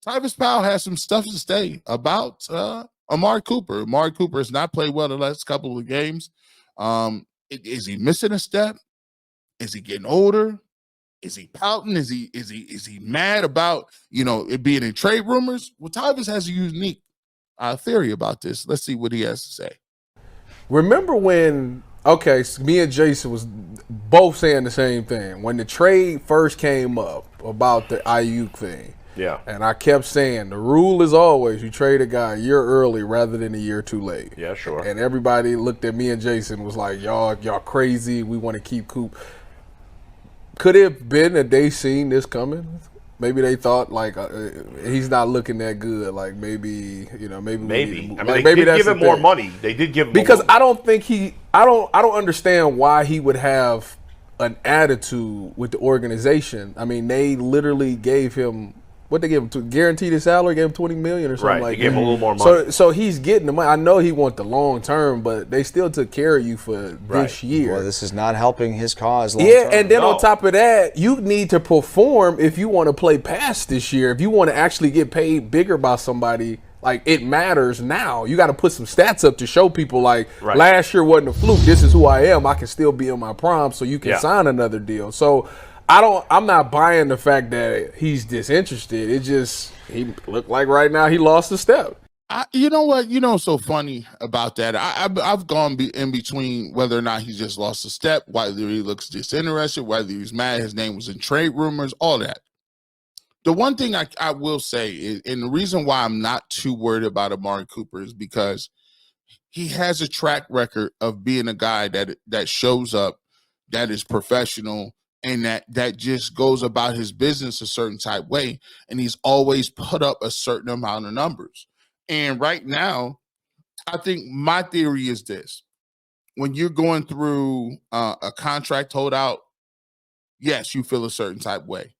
Tyvis Powell has some stuff to say about Amari Cooper. Amari Cooper has not played well the last couple of games. Is he missing a step? Is he getting older? Is he pouting? Is he mad about it being in trade rumors? Well, Tyvis has a unique theory about this. Let's see what he has to say. Remember when? Okay, so me and Jason was both saying the same thing when the trade first came up about the Ayuk thing. Yeah. And I kept saying the rule is always you trade a guy a year early rather than a year too late. Yeah, sure. And everybody looked at me and Jason was like, y'all crazy. We want to keep Coop. Could it have been that they seen this coming? Maybe they thought like he's not looking that good. Like maybe. I mean, like, they did give him more money. They did give him because more money. I don't think I don't understand why he would have an attitude with the organization. I mean, they literally gave him. What they gave him to guarantee the salary? Gave him $20 million or something like that. They gave him a little more money. So he's getting the money. I know he wants the long term, but they still took care of you for this year. Well, this is not helping his cause long Yeah, term. and then on top of that, you need to perform if you want to play past this year. If you want to actually get paid bigger by somebody, like it matters now. You got to put some stats up to show people like last year wasn't a fluke. This is who I am. I can still be in my prime, so you can sign another deal. So. I'm not buying the fact that he's disinterested. It just he looked like right now he lost a step. You know what? What's so funny about that? I've gone in between whether or not he just lost a step, whether he looks disinterested, whether he's mad his name was in trade rumors, all that. The one thing I will say is, and the reason why I'm not too worried about Amari Cooper is because he has a track record of being a guy that shows up, that is professional, and that just goes about his business a certain type way, and he's always put up a certain amount of numbers. And right now, I think my theory is this. When you're going through a contract holdout, yes, you feel a certain type way.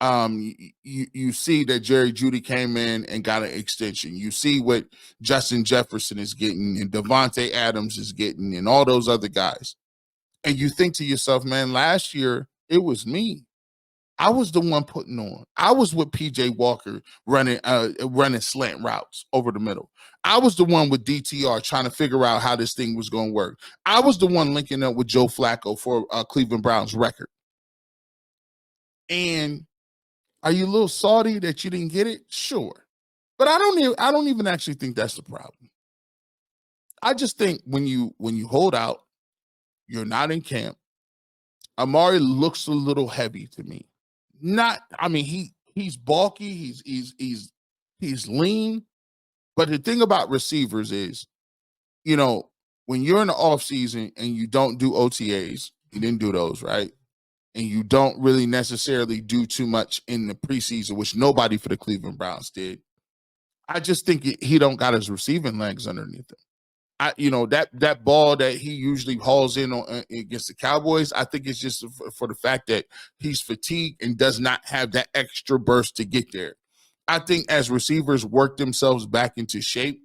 You see that Jerry Jeudy came in and got an extension. You see what Justin Jefferson is getting and Devontae Adams is getting and all those other guys. And you think to yourself, man, last year it was me. I was the one putting on. I was with PJ Walker running slant routes over the middle. I was the one with DTR trying to figure out how this thing was going to work. I was the one linking up with Joe Flacco for Cleveland Browns record. And are you a little salty that you didn't get it? Sure. But I don't even actually think that's the problem. I just think when you hold out, you're not in camp. Amari looks a little heavy to me. He's bulky, he's lean. But the thing about receivers is, when you're in the offseason and you don't do OTAs, you didn't do those, right? And you don't really necessarily do too much in the preseason, which nobody for the Cleveland Browns did. I just think he don't got his receiving legs underneath him. That ball that he usually hauls in on against the Cowboys, I think it's just for the fact that he's fatigued and does not have that extra burst to get there. I think as receivers work themselves back into shape,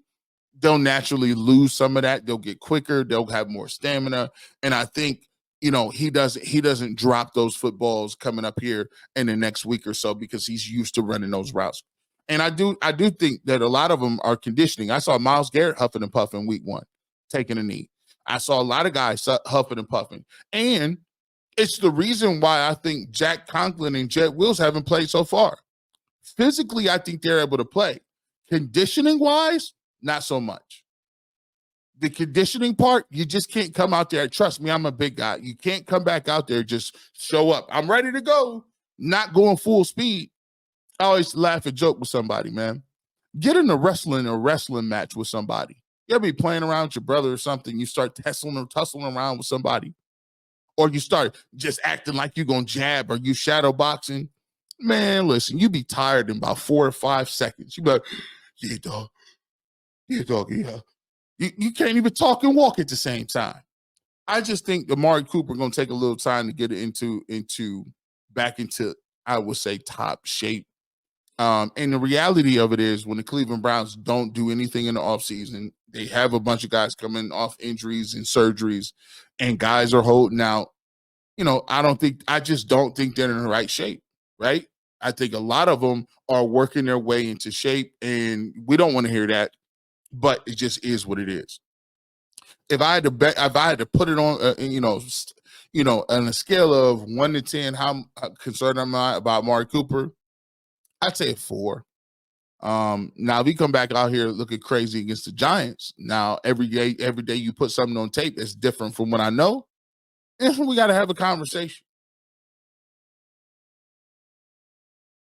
they'll naturally lose some of that. They'll get quicker. They'll have more stamina. And I think, he doesn't drop those footballs coming up here in the next week or so because he's used to running those routes. And I do think that a lot of them are conditioning. I saw Myles Garrett huffing and puffing week 1, taking a knee. I saw a lot of guys huffing and puffing. And it's the reason why I think Jack Conklin and Jet Wills haven't played so far. Physically, I think they're able to play. Conditioning-wise, not so much. The conditioning part, you just can't come out there. Trust me, I'm a big guy. You can't come back out there, just show up. I'm ready to go, not going full speed. I always laugh and joke with somebody, man. Get in a wrestling match with somebody. You ever be playing around with your brother or something, you start tussling around with somebody, or you start just acting like you're going to jab or you shadow boxing. Man, listen, you be tired in about 4 or 5 seconds. You be like, yeah, dog. Yeah, dog, yeah. You can't even talk and walk at the same time. I just think Amari Cooper going to take a little time to get back into, I would say, top shape. And the reality of it is when the Cleveland Browns don't do anything in the offseason, they have a bunch of guys coming off injuries and surgeries, and guys are holding out. I just don't think they're in the right shape, right? I think a lot of them are working their way into shape, and we don't want to hear that, but it just is what it is. If I had to put it on, on a scale of 1 to 10, how concerned am I about Amari Cooper? I'd say a 4. Now if we come back out here looking crazy against the Giants, now every day you put something on tape that's different from what I know, and we got to have a conversation.